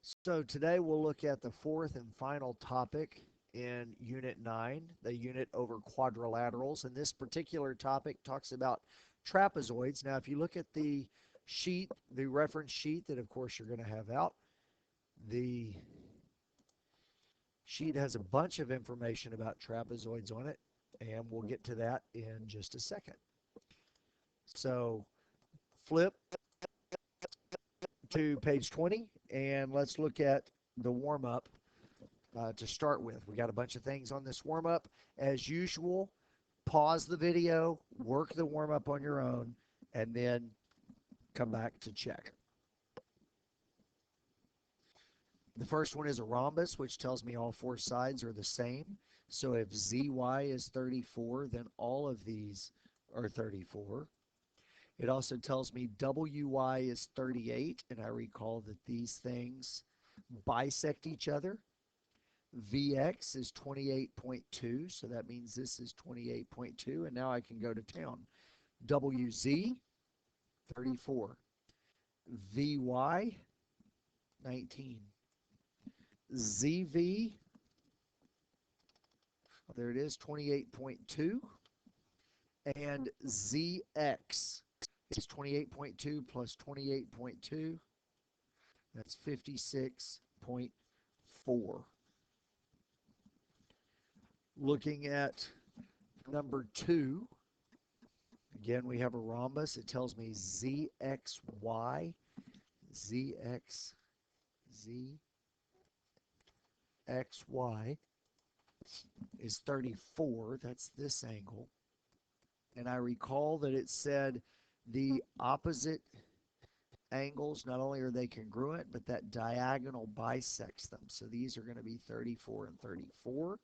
So today we'll look at the fourth and final topic in Unit 9, the unit over quadrilaterals. And this particular topic talks about trapezoids. Now, if you look at the sheet, the reference sheet that, of course, you're going to have out, the sheet has a bunch of information about trapezoids on it, and we'll get to that in just a second. So flip to page 20, and let's look at the warm-up to start with. We got a bunch of things on this warm-up. As usual, pause the video, work the warm-up on your own, and then come back to check. The first one is a rhombus, which tells me all four sides are the same. So if ZY is 34, then all of these are 34. It also tells me WY is 38, and I recall that these things bisect each other. VX is 28.2, so that means this is 28.2, and now I can go to town. WZ, 34. VY, 19. ZV, there it is, 28.2. And ZX is 28.2 plus 28.2. That's 56.4. Looking at number 2, again, we have a rhombus. It tells me ZXY, ZXY is 34. That's this angle. And I recall that it said the opposite angles, not only are they congruent, but that diagonal bisects them. So these are going to be 34 and 34.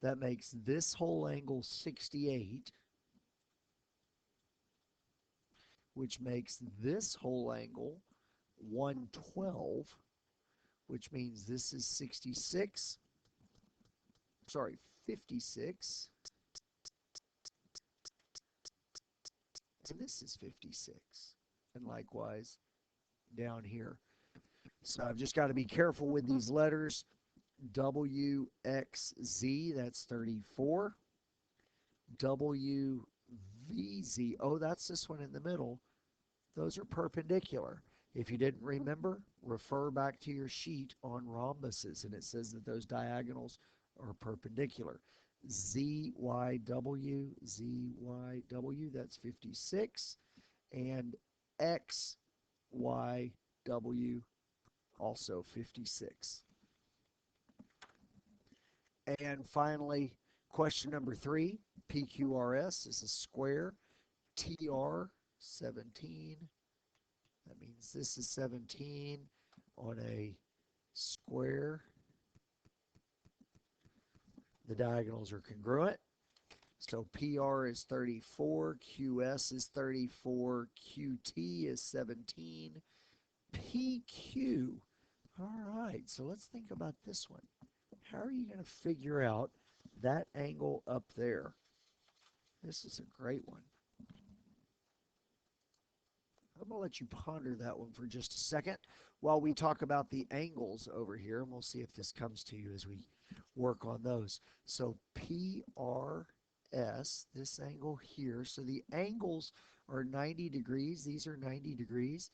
That makes this whole angle 68, which makes this whole angle 112, which means this is 56. Sorry, 56. And this is 56. And likewise down here. So I've just got to be careful with these letters. WXZ, that's 34. WVZ, oh, that's this one in the middle. Those are perpendicular. If you didn't remember, refer back to your sheet on rhombuses, and it says that those diagonals are perpendicular. ZYW, ZYW, that's 56. And XYW, also 56. And finally, question number 3, PQRS is a square, TR 17. That means this is 17 on a square. The diagonals are congruent. So PR is 34, QS is 34, QT is 17, PQ. All right, so let's think about this one. How are you going to figure out that angle up there? This is a great one. I'm going to let you ponder that one for just a second while we talk about the angles over here, and we'll see if this comes to you as we work on those. So PRS, this angle here, so the angles are 90 degrees. These are 90 degrees,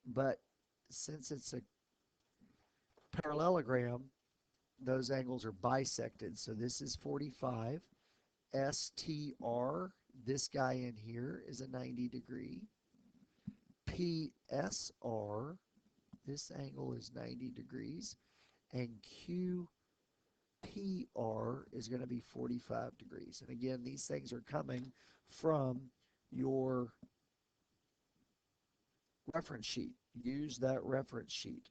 but since it's a parallelogram, those angles are bisected. So this is 45. STR, this guy in here is a 90 degree. PSR, this angle is 90 degrees. And QPR is going to be 45 degrees. And again, these things are coming from your reference sheet. Use that reference sheet.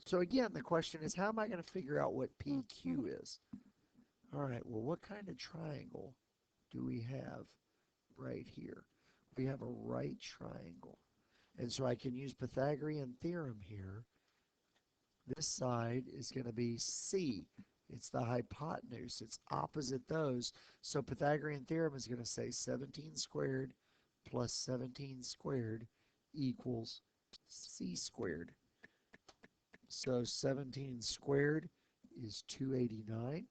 So again, the question is, how am I going to figure out what PQ is? All right, well, what kind of triangle do we have right here? We have a right triangle. And so I can use Pythagorean theorem here. This side is going to be C. It's the hypotenuse. It's opposite those. So Pythagorean theorem is going to say 17 squared plus 17 squared equals C squared. So 17 squared is 289.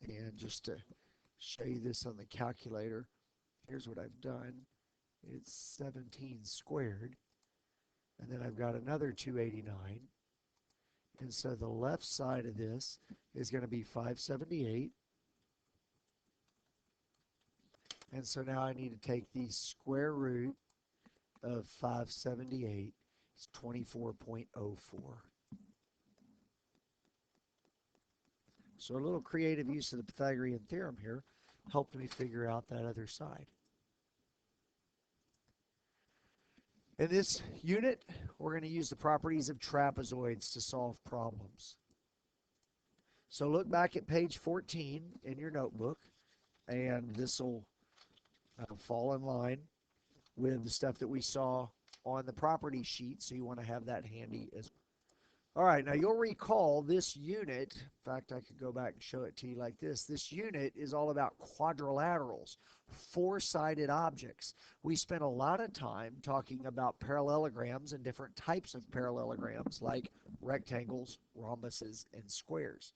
And just to show you this on the calculator, here's what I've done. It's 17 squared, and then I've got another 289. And so the left side of this is going to be 578. And so now I need to take the square root of 578. It's 24.04. So a little creative use of the Pythagorean theorem here helped me figure out that other side. In this unit, we're going to use the properties of trapezoids to solve problems. So look back at page 14 in your notebook, and this will fall in line with the stuff that we saw on the property sheet, so you want to have that handy as well. All right, now you'll recall this unit, in fact, I could go back and show it to you like this. This unit is all about quadrilaterals, four-sided objects. We spent a lot of time talking about parallelograms and different types of parallelograms like rectangles, rhombuses, and squares.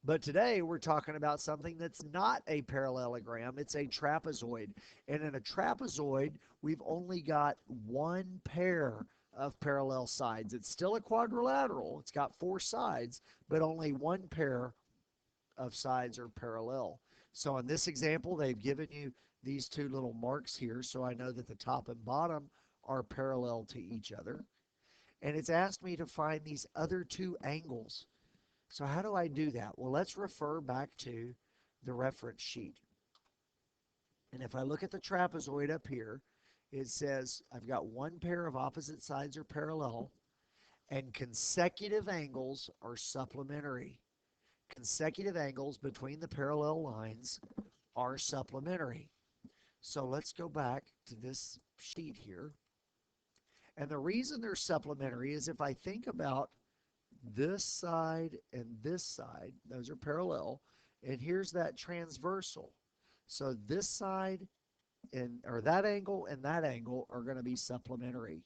But today we're talking about something that's not a parallelogram, it's a trapezoid. And in a trapezoid, we've only got one pair of parallel sides. It's still a quadrilateral, it's got four sides, but only one pair of sides are parallel. So in this example, they've given you these two little marks here, so I know that the top and bottom are parallel to each other. And it's asked me to find these other two angles. So how do I do that? Well, let's refer back to the reference sheet. And if I look at the trapezoid up here, it says I've got one pair of opposite sides are parallel, and consecutive angles are supplementary. Consecutive angles between the parallel lines are supplementary. So let's go back to this sheet here. And the reason they're supplementary is if I think about this side and this side, those are parallel, and here's that transversal. So this side or that angle and that angle are going to be supplementary.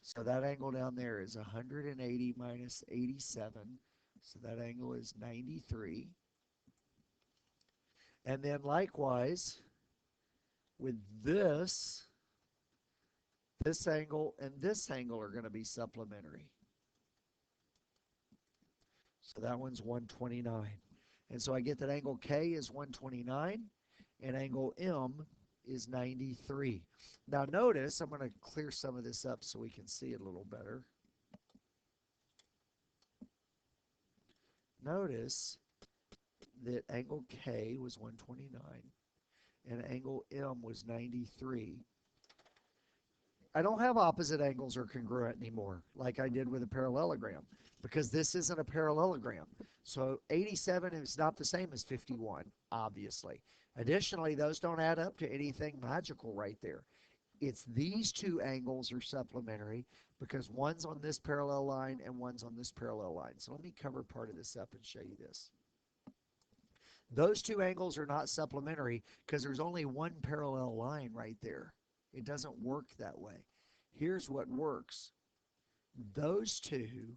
So that angle down there is 180 minus 87. So that angle is 93. And then likewise, with this angle and this angle are going to be supplementary. So that one's 129. And so I get that angle K is 129 and angle M is 93. Now notice, I'm going to clear some of this up so we can see it a little better. Notice that angle K was 129 and angle M was 93. I don't have opposite angles or congruent anymore like I did with a parallelogram because this isn't a parallelogram. So 87 is not the same as 51, obviously. Additionally, those don't add up to anything magical right there. It's these two angles are supplementary because one's on this parallel line and one's on this parallel line. So let me cover part of this up and show you this. Those two angles are not supplementary because there's only one parallel line right there. It doesn't work that way. Here's what works. Those two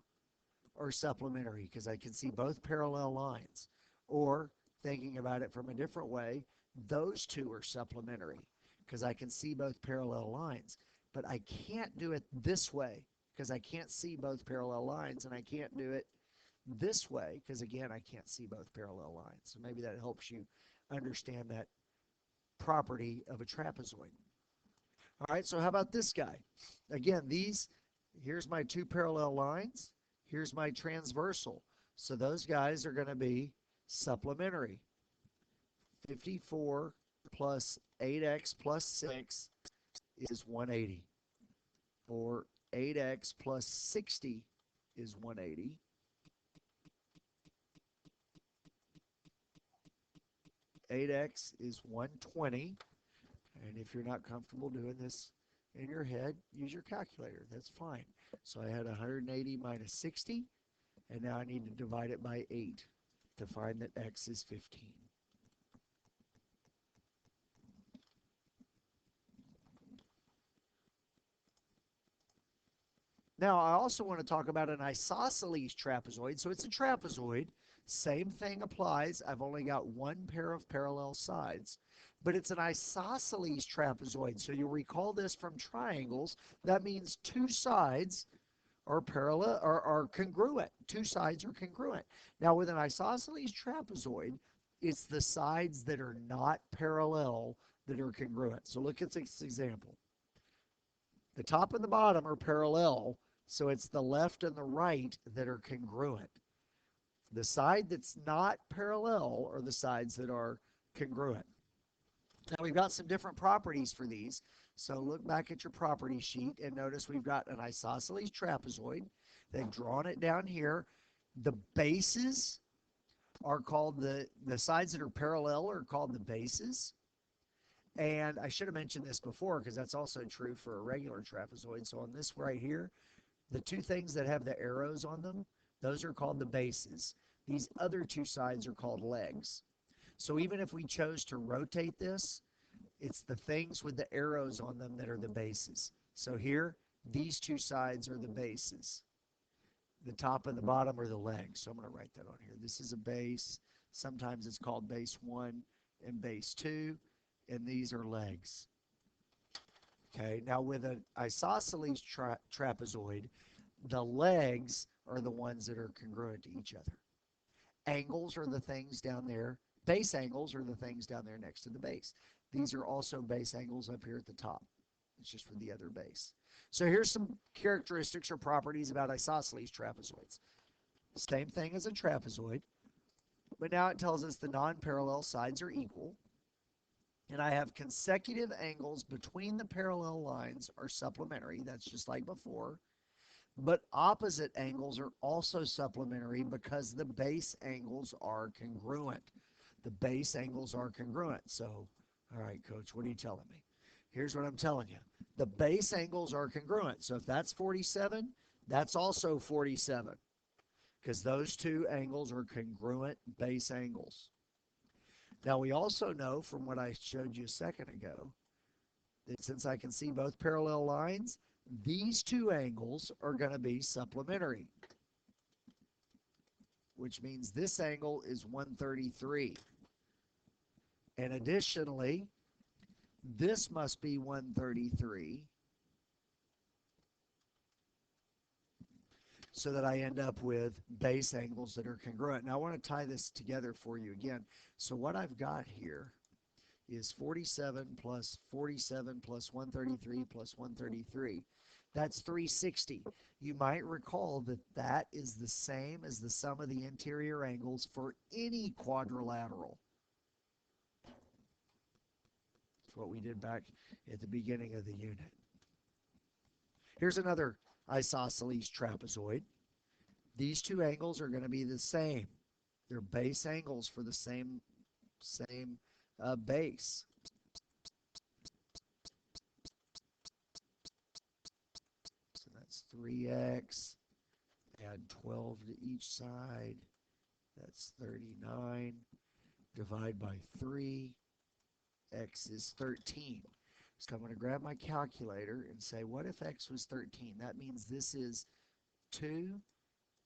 are supplementary because I can see both parallel lines. Or, thinking about it from a different way, those two are supplementary because I can see both parallel lines. But I can't do it this way because I can't see both parallel lines, and I can't do it this way because, again, I can't see both parallel lines. So maybe that helps you understand that property of a trapezoid. All right, so how about this guy? Again, here's my two parallel lines. Here's my transversal. So those guys are going to be supplementary. 54 plus 8x plus 6 is 180. Or 8x plus 60 is 180. Eight x is 120. And if you're not comfortable doing this in your head, use your calculator. That's fine. So I had 180 minus 60, and now I need to divide it by 8 to find that x is 15. Now, I also want to talk about an isosceles trapezoid. So it's a trapezoid. Same thing applies. I've only got one pair of parallel sides. But it's an isosceles trapezoid. So you'll recall this from triangles. That means two sides are parallel or are congruent. Two sides are congruent. Now, with an isosceles trapezoid, it's the sides that are not parallel that are congruent. So look at this example. The top and the bottom are parallel, so it's the left and the right that are congruent. The side that's not parallel are the sides that are congruent. Now we've got some different properties for these. So look back at your property sheet and notice we've got an isosceles trapezoid. They've drawn it down here. The bases are called the sides that are parallel are called the bases. And I should have mentioned this before because that's also true for a regular trapezoid. So on this right here, the two things that have the arrows on them, those are called the bases. These other two sides are called legs. So even if we chose to rotate this, it's the things with the arrows on them that are the bases. So here, these two sides are the bases. The top and the bottom are the legs. So I'm going to write that on here. This is a base. Sometimes it's called base 1 and base 2. And these are legs. Okay, now with an isosceles trapezoid, the legs are the ones that are congruent to each other. Angles are the things down there. Base angles are the things down there next to the base. These are also base angles up here at the top. It's just for the other base. So here's some characteristics or properties about isosceles trapezoids. Same thing as a trapezoid, but now it tells us the non-parallel sides are equal. And I have consecutive angles between the parallel lines are supplementary. That's just like before. But opposite angles are also supplementary because the base angles are congruent. The base angles are congruent. So, all right, Coach, what are you telling me? Here's what I'm telling you. The base angles are congruent. So if that's 47, that's also 47 because those two angles are congruent base angles. Now, we also know from what I showed you a second ago that since I can see both parallel lines, these two angles are going to be supplementary, which means this angle is 133. And additionally, this must be 133 so that I end up with base angles that are congruent. Now, I want to tie this together for you again. So what I've got here is 47 plus 47 plus 133 plus 133. That's 360. You might recall that that is the same as the sum of the interior angles for any quadrilateral. That's what we did back at the beginning of the unit. Here's another isosceles trapezoid. These two angles are going to be the same. They're base angles for the same base. So that's 3x. Add 12 to each side. That's 39. Divide by 3. X is 13. So I'm going to grab my calculator and say, what if x was 13? That means this is 2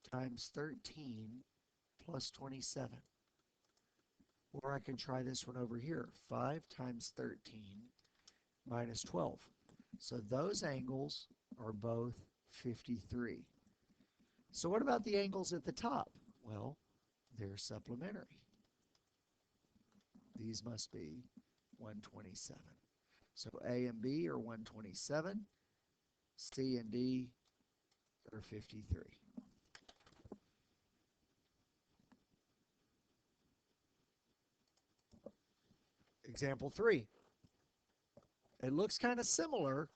times 13 plus 27. Or I can try this one over here. 5 times 13 minus 12. So those angles are both 53. So what about the angles at the top? Well, they're supplementary. These must be 127. So A and B are 127. C and D are 53. Example 3. It looks kind of similar,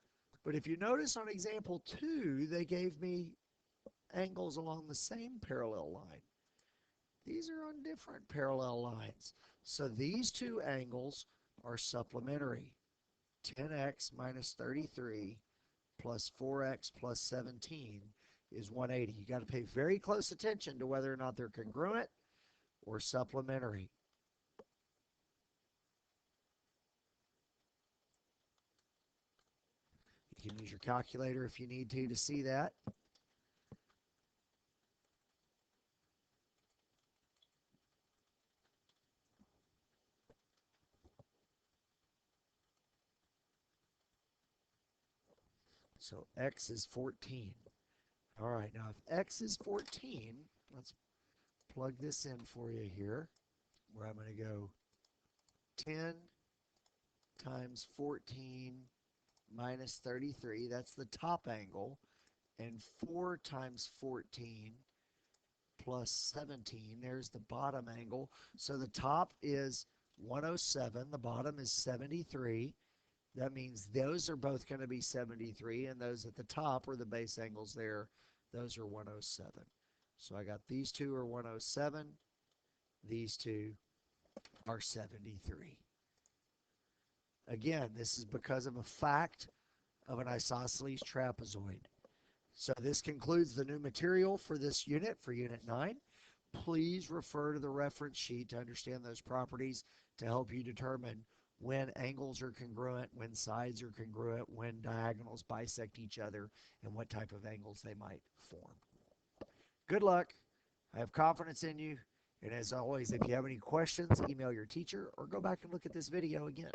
but if you notice on example 2, they gave me angles along the same parallel line. These are on different parallel lines. So these two angles are supplementary. 10x minus 33 plus 4x plus 17 is 180. You got to pay very close attention to whether or not they're congruent or supplementary. You can use your calculator if you need to see that. So x is 14. All right, now if x is 14, let's plug this in for you here, where I'm going to go 10 times 14 minus 33, that's the top angle, and 4 times 14 plus 17, there's the bottom angle. So the top is 107, the bottom is 73. That means those are both going to be 73, and those at the top are the base angles there. Those are 107. So I got these two are 107, these two are 73. Again, this is because of a fact of an isosceles trapezoid. So this concludes the new material for this unit, for Unit 9. Please refer to the reference sheet to understand those properties to help you determine when angles are congruent, when sides are congruent, when diagonals bisect each other, and what type of angles they might form. Good luck. I have confidence in you. And as always, if you have any questions, email your teacher or go back and look at this video again.